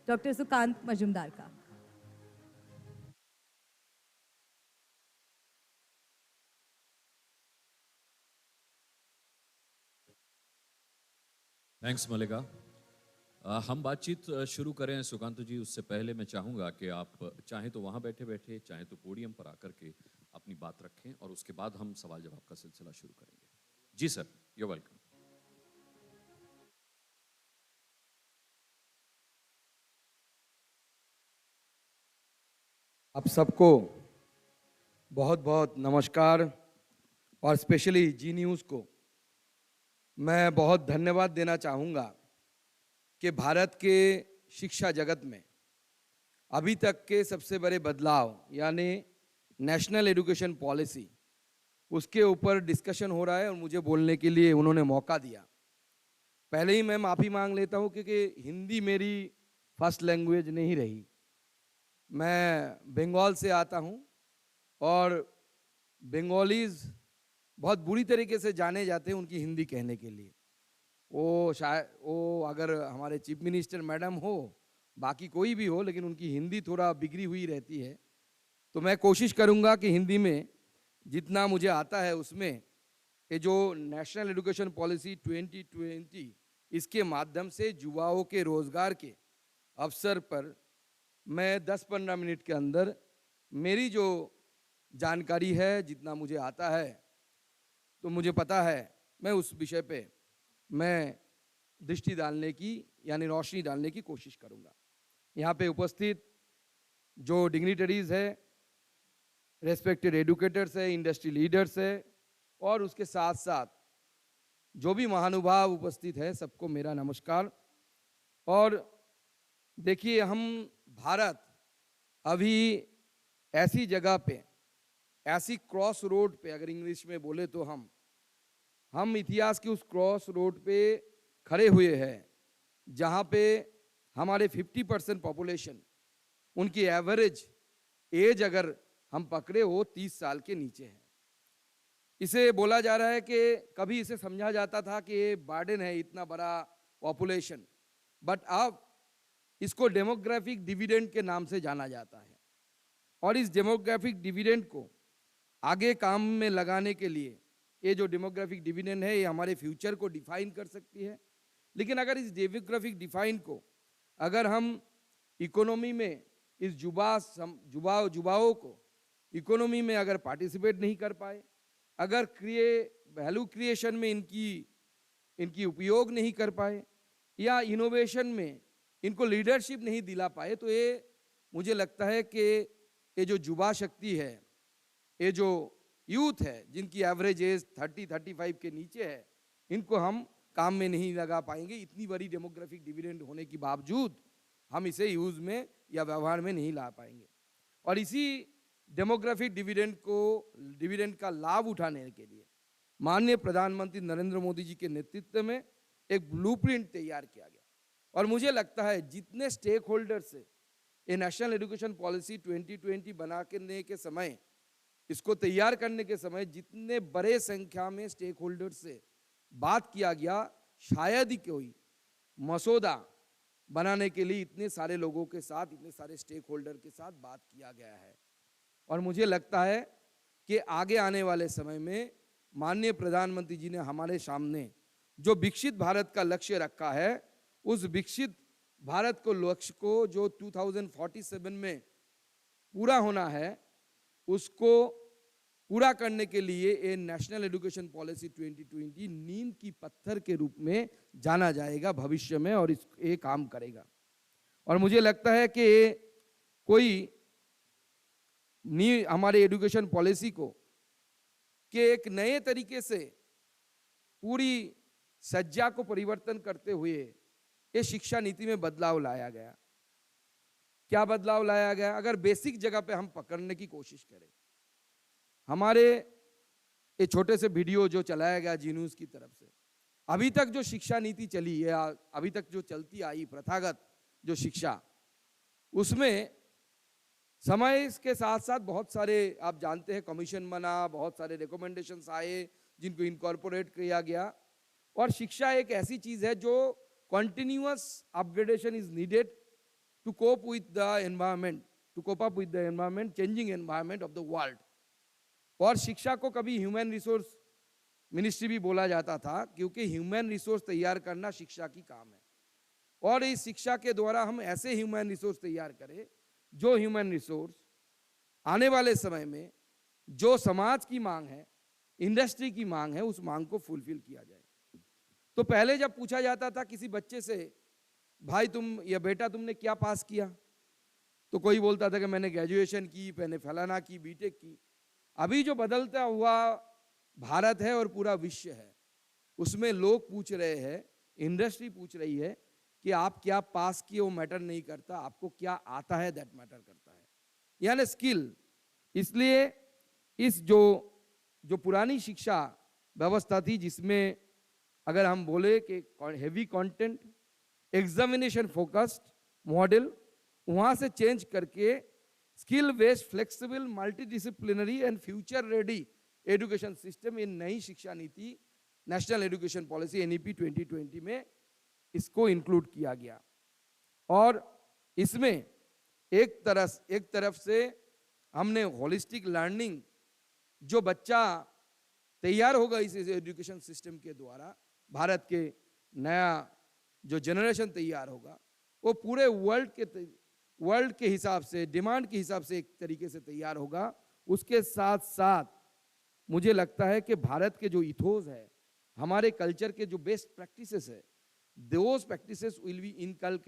Doctor Sukanta Majumdar का। Thanks मलिका। हम बातचीत शुरू करें सुकांत जी, उससे पहले मैं चाहूँगा कि आप चाहें तो वहाँ बैठे बैठे, चाहें तो पोडियम पर आकर के अपनी बात रखें और उसके बाद हम सवाल जवाब का सिलसिला शुरू करेंगे। जी सर, यू वेलकम। आप सबको बहुत बहुत नमस्कार और स्पेशली जी न्यूज़ को मैं बहुत धन्यवाद देना चाहूँगा कि भारत के शिक्षा जगत में अभी तक के सबसे बड़े बदलाव यानी नेशनल एजुकेशन पॉलिसी, उसके ऊपर डिस्कशन हो रहा है और मुझे बोलने के लिए उन्होंने मौका दिया। पहले ही मैं माफ़ी मांग लेता हूँ क्योंकि हिंदी मेरी फर्स्ट लैंग्वेज नहीं रही। मैं बंगाल से आता हूँ और बंगालीज बहुत बुरी तरीके से जाने जाते हैं उनकी हिंदी कहने के लिए। वो शायद वो अगर हमारे चीफ मिनिस्टर मैडम हो, बाकी कोई भी हो, लेकिन उनकी हिंदी थोड़ा बिगड़ी हुई रहती है। तो मैं कोशिश करूँगा कि हिंदी में जितना मुझे आता है उसमें ये जो नेशनल एजुकेशन पॉलिसी 2020 इसके माध्यम से युवाओं के रोजगार के अवसर पर मैं 10-15 मिनट के अंदर मेरी जो जानकारी है, जितना मुझे आता है, तो मुझे पता है, मैं उस विषय पे मैं दृष्टि डालने की यानी रोशनी डालने की कोशिश करूँगा। यहाँ पे उपस्थित जो डिग्निटरीज है, रेस्पेक्टेड एडुकेटर्स है, इंडस्ट्री लीडर्स है और उसके साथ साथ जो भी महानुभाव उपस्थित है, सबको मेरा नमस्कार। और देखिए, हम भारत अभी ऐसी जगह पे, ऐसी क्रॉस रोड पे, अगर इंग्लिश में बोले तो हम इतिहास की उस क्रॉस रोड पे खड़े हुए हैं जहाँ पे हमारे 50% पॉपुलेशन, उनकी एवरेज एज अगर हम पकड़े हो 30 साल के नीचे है। इसे बोला जा रहा है कि कभी इसे समझा जाता था कि ये बर्डन है इतना बड़ा पॉपुलेशन, बट अब इसको डेमोग्राफिक डिविडेंड के नाम से जाना जाता है। और इस डेमोग्राफिक डिविडेंड को आगे काम में लगाने के लिए, ये जो डेमोग्राफिक डिविडेंड है, ये हमारे फ्यूचर को डिफाइन कर सकती है। लेकिन अगर इस डेमोग्राफिक डिफाइन को अगर हम इकोनॉमी में इस युवाओं को इकोनॉमी में अगर पार्टिसिपेट नहीं कर पाए, अगर वैल्यू क्रिएशन में इनकी उपयोग नहीं कर पाए या इनोवेशन में इनको लीडरशिप नहीं दिला पाए, तो ये मुझे लगता है कि ये जो युवा शक्ति है, ये जो यूथ है जिनकी एवरेज एज 30-35 के नीचे है, इनको हम काम में नहीं लगा पाएंगे। इतनी बड़ी डेमोग्राफिक डिविडेंड होने के बावजूद हम इसे यूज में या व्यवहार में नहीं ला पाएंगे। और इसी डेमोग्राफिक डिविडेंड का लाभ उठाने के लिए माननीय प्रधानमंत्री नरेंद्र मोदी जी के नेतृत्व में एक ब्लूप्रिंट तैयार किया गया। और मुझे लगता है जितने स्टेक होल्डर से ये नेशनल एजुकेशन पॉलिसी 2020 बनाने के समय, इसको तैयार करने के समय जितने बड़े संख्या में स्टेक होल्डर से बात किया गया, शायद ही कोई मसौदा बनाने के लिए इतने सारे लोगों के साथ, इतने सारे स्टेक होल्डर के साथ बात किया गया है। और मुझे लगता है कि आगे आने वाले समय में माननीय प्रधानमंत्री जी ने हमारे सामने जो विकसित भारत का लक्ष्य रखा है, उस विकसित भारत को लक्ष्य को जो 2047 में पूरा होना है, उसको पूरा करने के लिए ये नेशनल एजुकेशन पॉलिसी 2020 नींव की पत्थर के रूप में जाना जाएगा भविष्य में, और ये काम करेगा। और मुझे लगता है कि कोई हमारे एजुकेशन पॉलिसी को कि एक नए तरीके से पूरी सज्जा को परिवर्तन करते हुए ये शिक्षा नीति में बदलाव लाया गया। क्या बदलाव लाया गया? अगर बेसिक जगह पे हम पकड़ने की कोशिश करें, हमारे ये छोटे से वीडियो जो चलाया गया जी न्यूज़ की तरफ से, अभी तक जो शिक्षा नीति चली या अभी तक जो चलती आई प्रथागत जो शिक्षा, उसमें समय के साथ साथ बहुत सारे, आप जानते हैं, कमीशन बना, बहुत सारे रिकमेंडेशंस आए जिनको इनकॉर्पोरेट किया गया। और शिक्षा एक ऐसी चीज है जो continuous upgradation is needed to cope with the environment, to cope up with the environment, changing environment of the world. और शिक्षा को कभी ह्यूमन रिसोर्स मिनिस्ट्री भी बोला जाता था, क्योंकि ह्यूमन रिसोर्स तैयार करना शिक्षा की काम है। और इस शिक्षा के द्वारा हम ऐसे ह्यूमन रिसोर्स तैयार करें जो ह्यूमन रिसोर्स आने वाले समय में जो समाज की मांग है, इंडस्ट्री की मांग है, उस मांग को फुलफिल किया जाए। तो पहले जब पूछा जाता था किसी बच्चे से, भाई तुम या बेटा तुमने क्या पास किया, तो कोई बोलता था कि मैंने ग्रेजुएशन की, मैंने फलाना की, बीटेक की। अभी जो बदलता हुआ भारत है और पूरा विश्व है, उसमें लोग पूछ रहे हैं, इंडस्ट्री पूछ रही है कि आप क्या पास किए वो मैटर नहीं करता, आपको क्या आता है दैट मैटर करता है, यानी स्किल। इसलिए इस जो पुरानी शिक्षा व्यवस्था थी, जिसमें अगर हम बोले कि heavy content, examination focused model, वहां से चेंज करके skill based, flexible, multidisciplinary and future ready education system, इन नई शिक्षा नीति नेशनल एजुकेशन पॉलिसी एनईपी 2020 में इसको इंक्लूड किया गया। और इसमें एक तरफ से हमने होलिस्टिक लर्निंग, जो बच्चा तैयार होगा इस एजुकेशन सिस्टम के द्वारा, भारत के नया जो जनरेशन तैयार होगा, वो पूरे वर्ल्ड के हिसाब से, डिमांड के हिसाब से एक तरीके से तैयार होगा। उसके साथ साथ मुझे लगता है कि भारत के जो इथोस है, हमारे कल्चर के जो बेस्ट प्रैक्टिसेस है, those practices will be inculcated